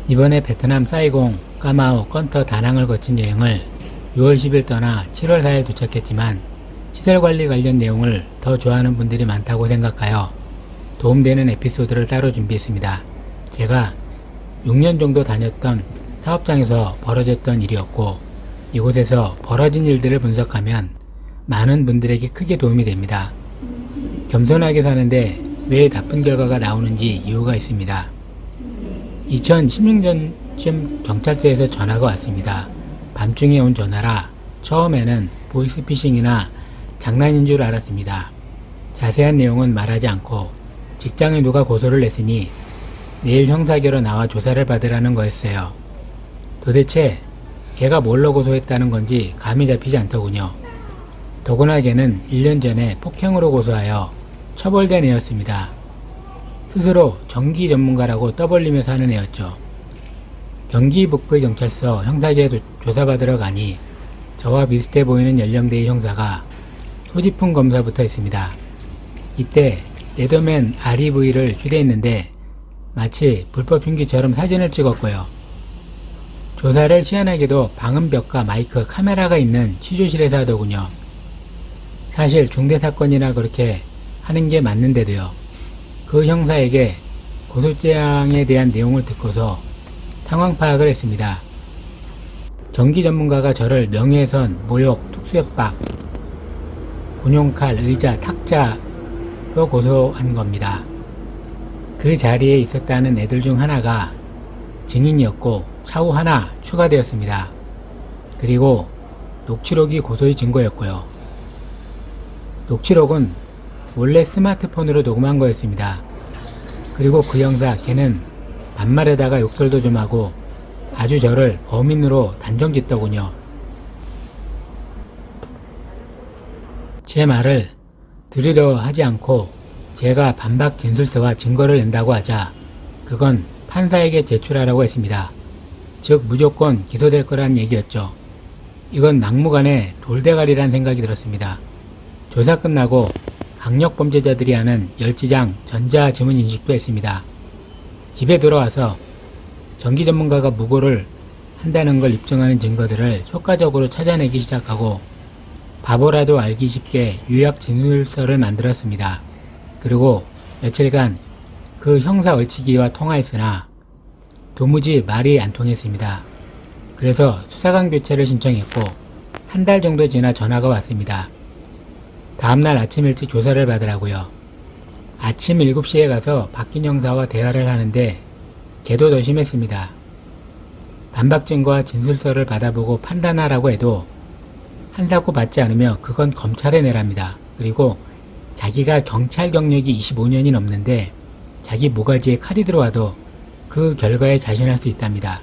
이번에 베트남 사이공, 까마오, 건터, 다낭을 거친 여행을 6월 10일 떠나 7월 4일 도착했지만 시설관리 관련 내용을 더 좋아하는 분들이 많다고 생각하여 도움되는 에피소드를 따로 준비했습니다. 제가 6년 정도 다녔던 사업장에서 벌어졌던 일이었고 이곳에서 벌어진 일들을 분석하면 많은 분들에게 크게 도움이 됩니다. 겸손하게 사는데 왜 나쁜 결과가 나오는지 이유가 있습니다. 2016년쯤 경찰서에서 전화가 왔습니다. 밤중에 온 전화라 처음에는 보이스피싱이나 장난인 줄 알았습니다. 자세한 내용은 말하지 않고 직장에 누가 고소를 냈으니 내일 형사결로 나와 조사를 받으라는 거였어요. 도대체 걔가 뭘로 고소했다는 건지 감이 잡히지 않더군요. 더구나 걔는 1년 전에 폭행으로 고소하여 처벌된 애였습니다. 스스로 전기 전문가라고 떠벌리면서 하는 애였죠. 경기 북부의 경찰서 형사계에 조사받으러 가니 저와 비슷해 보이는 연령대의 형사가 소지품 검사부터 했습니다. 이때 레더맨 REV를 휴대했는데 마치 불법 흉기처럼 사진을 찍었고요. 조사를 시원하게도 방음벽과 마이크, 카메라가 있는 취조실에서 하더군요. 사실 중대사건이나 그렇게 하는 게 맞는데도요. 그 형사에게 고소장에 대한 내용을 듣고서 상황 파악을 했습니다. 전기 전문가가 저를 명예훼손, 모욕, 특수협박, 군용칼, 의자, 탁자로 고소한 겁니다. 그 자리에 있었다는 애들 중 하나가 증인이었고 차후 하나 추가되었습니다. 그리고 녹취록이 고소의 증거였고요. 녹취록은 원래 스마트폰으로 녹음한 거였습니다. 그리고 그 형사 걔는 반말에다가 욕설도 좀 하고 아주 저를 범인으로 단정짓더군요. 제 말을 들으려 하지 않고 제가 반박 진술서와 증거를 낸다고 하자 그건 판사에게 제출하라고 했습니다. 즉 무조건 기소될 거란 얘기였죠. 이건 막무가내 돌대가리란 생각이 들었습니다. 조사 끝나고 강력범죄자들이 하는 열지장 전자지문인식도 했습니다. 집에 돌아와서 전기 전문가가 무고를 한다는 걸 입증하는 증거들을 효과적으로 찾아내기 시작하고 바보라도 알기 쉽게 요약 진술서를 만들었습니다. 그리고 며칠간 그 형사 얼치기와 통화했으나 도무지 말이 안 통했습니다. 그래서 수사관 교체를 신청했고 한 달 정도 지나 전화가 왔습니다. 다음날 아침 일찍 조사를 받으라고요. 아침 7시에 가서 박긴 형사와 대화를 하는데 걔도 더 심했습니다. 반박 증거와 진술서를 받아보고 판단하라고 해도 한사코 받지 않으며 그건 검찰에 내랍니다. 그리고 자기가 경찰 경력이 25년이 넘는데 자기 모가지에 칼이 들어와도 그 결과에 자신할 수 있답니다.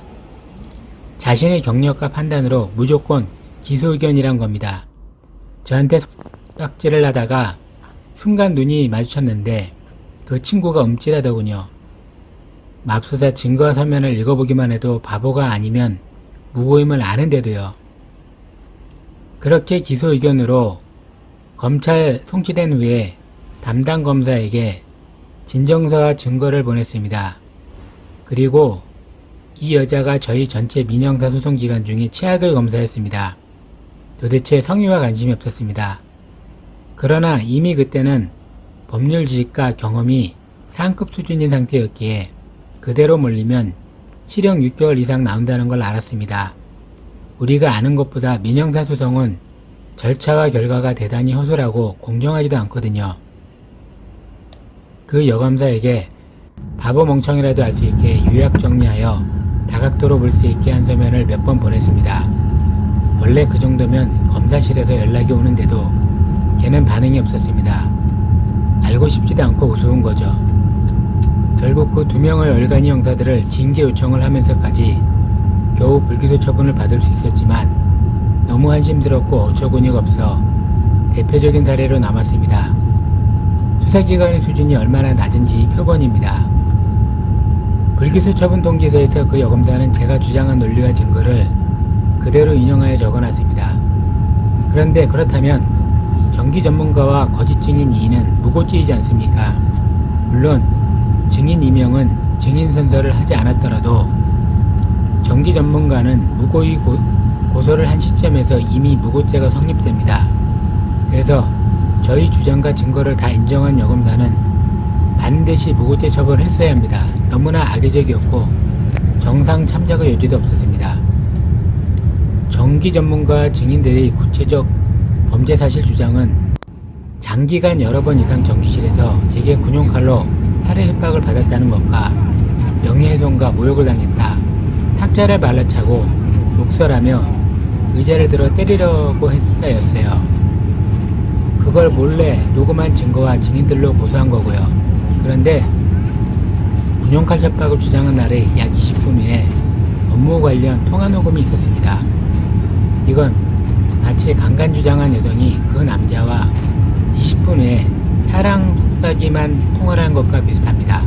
자신의 경력과 판단으로 무조건 기소 의견이란 겁니다. 저한테 손가락질을 하다가 순간 눈이 마주쳤는데 그 친구가 움찔하더군요. 맙소사 증거와 서면을 읽어보기만 해도 바보가 아니면 무고임을 아는데도요. 그렇게 기소 의견으로 검찰 송치된 후에 담당 검사에게 진정서와 증거를 보냈습니다. 그리고 이 여자가 저희 전체 민형사 소송 기간 중에 최악을 검사했습니다. 도대체 성의와 관심이 없었습니다. 그러나 이미 그때는 법률 지식과 경험이 상급 수준인 상태였기에 그대로 몰리면 실형 6개월 이상 나온다는 걸 알았습니다. 우리가 아는 것보다 민형사 소송은 절차와 결과가 대단히 허술하고 공정하지도 않거든요. 그 여검사에게 바보 멍청이라도 알 수 있게 요약 정리하여 다각도로 볼 수 있게 한 서면을 몇 번 보냈습니다. 원래 그 정도면 검사실에서 연락이 오는데도 걔는 반응이 없었습니다. 알고 싶지도 않고 우스운 거죠. 결국 그 2명의 얼간이 형사들을 징계 요청을 하면서까지 겨우 불기소 처분을 받을 수 있었지만 너무 한심스럽고 어처구니가 없어 대표적인 사례로 남았습니다. 수사기관의 수준이 얼마나 낮은지 표본입니다. 불기소 처분 통지서에서 그 여검사는 제가 주장한 논리와 증거를 그대로 인용하여 적어놨습니다. 그런데 그렇다면 전기 전문가와 거짓 증인 2는 무고죄이지 않습니까? 물론 증인 2명은 증인 선서를 하지 않았더라도 전기 전문가는 무고의 고소를 한 시점에서 이미 무고죄가 성립됩니다. 그래서 저희 주장과 증거를 다 인정한 여검사는 반드시 무고죄 처벌을 했어야 합니다. 너무나 악의적이었고 정상 참작의 여지도 없었습니다. 전기 전문가 증인들의 구체적 범죄 사실 주장은 장기간 여러 번 이상 전기실에서 제게 군용칼로 살해 협박을 받았다는 것과 명예훼손과 모욕을 당했다, 탁자를 말라차고 욕설하며 의자를 들어 때리려고 했다였어요. 그걸 몰래 녹음한 증거와 증인들로 고소한 거고요. 그런데 군용칼 협박을 주장한 날의 약 20분 후에 업무 관련 통화 녹음이 있었습니다. 이건 마치 강간 주장한 여성이 그 남자와 20분 후에 사랑 속삭이만 통화를 한 것과 비슷합니다.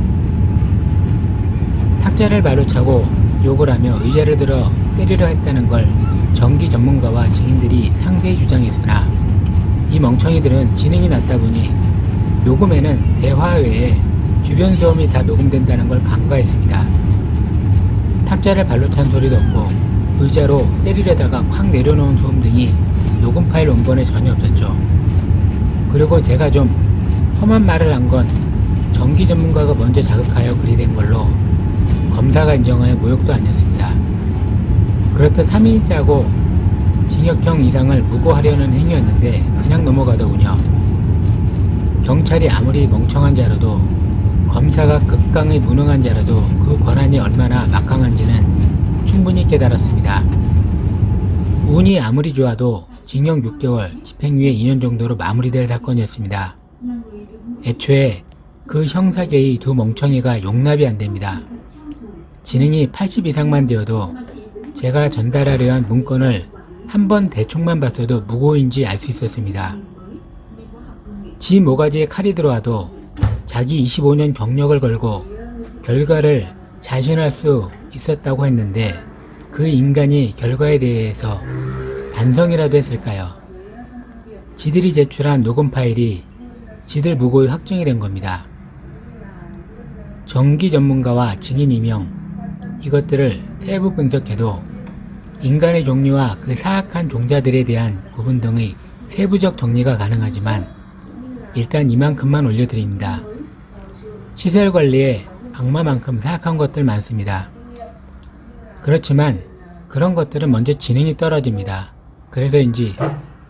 탁자를 발로 차고 욕을 하며 의자를 들어 때리려 했다는 걸 전기 전문가와 증인들이 상세히 주장했으나 이 멍청이들은 지능이 낮다 보니 녹음에는 대화 외에 주변 소음이 다 녹음된다는 걸 간과했습니다. 탁자를 발로 찬 소리도 없고 의자로 때리려다가 콱 내려놓은 소음 등이 녹음 파일 원본에 전혀 없었죠. 그리고 제가 좀 험한 말을 한 건 전기 전문가가 먼저 자극하여 그리 된 걸로 검사가 인정하여 모욕도 아니었습니다. 그렇듯 3일자고 징역형 이상을 무고하려는 행위였는데 그냥 넘어가더군요. 경찰이 아무리 멍청한 자라도, 검사가 극강의 무능한 자라도 그 권한이 얼마나 막강한지는 충분히 깨달았습니다. 운이 아무리 좋아도 징역 6개월, 집행유예 2년 정도로 마무리될 사건이었습니다. 애초에 그 형사계의 두 멍청이가 용납이 안됩니다. 지능이 80 이상만 되어도 제가 전달하려 한 문건을 한번 대충만 봤어도 무고인지 알 수 있었습니다. 지 모가지에 칼이 들어와도 자기 25년 경력을 걸고 결과를 자신할 수 있었다고 했는데 그 인간이 결과에 대해서 반성이라도 했을까요? 지들이 제출한 녹음 파일이 지들 무고의 확정이 된 겁니다. 전기 전문가와 증인 임명, 이것들을 세부 분석해도 인간의 종류와 그 사악한 종자들에 대한 구분 등의 세부적 정리가 가능하지만 일단 이만큼만 올려드립니다. 시설 관리에 악마만큼 사악한 것들 많습니다. 그렇지만 그런 것들은 먼저 지능이 떨어집니다. 그래서인지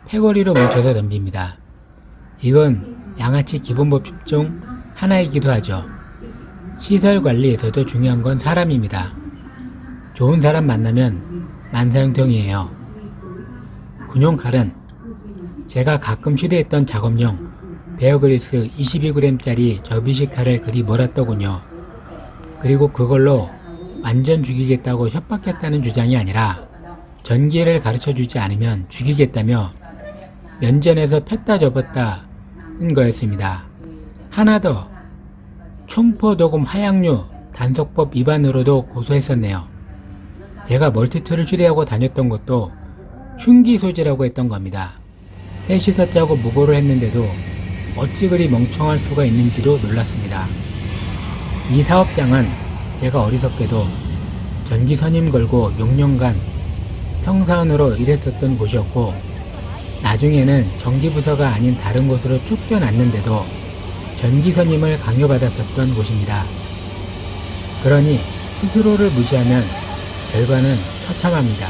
패거리로 뭉쳐서 덤빕니다. 이건 양아치 기본법칙 중 하나이기도 하죠. 시설 관리에서도 중요한 건 사람입니다. 좋은 사람 만나면 만사형통이에요. 군용칼은 제가 가끔 휴대했던 작업용 베어그릴스 22g짜리 접이식 칼을 그리 몰았더군요. 그리고 그걸로 완전 죽이겠다고 협박했다는 주장이 아니라 전기를 가르쳐주지 않으면 죽이겠다며 면전에서 폈다 접었다는 거였습니다. 하나 더, 총포도금 하향류 단속법 위반으로도 고소했었네요. 제가 멀티툴을 휴대하고 다녔던 것도 흉기 소지라고 했던 겁니다. 셋이서 짜고 무고를 했는데도 어찌 그리 멍청할 수가 있는지도 놀랐습니다. 이 사업장은 제가 어리석게도 전기 선임 걸고 6년간 평사원으로 일했었던 곳이었고 나중에는 전기부서가 아닌 다른 곳으로 쫓겨났는데도 전기 선임을 강요받았었던 곳입니다. 그러니 스스로를 무시하면 결과는 처참합니다.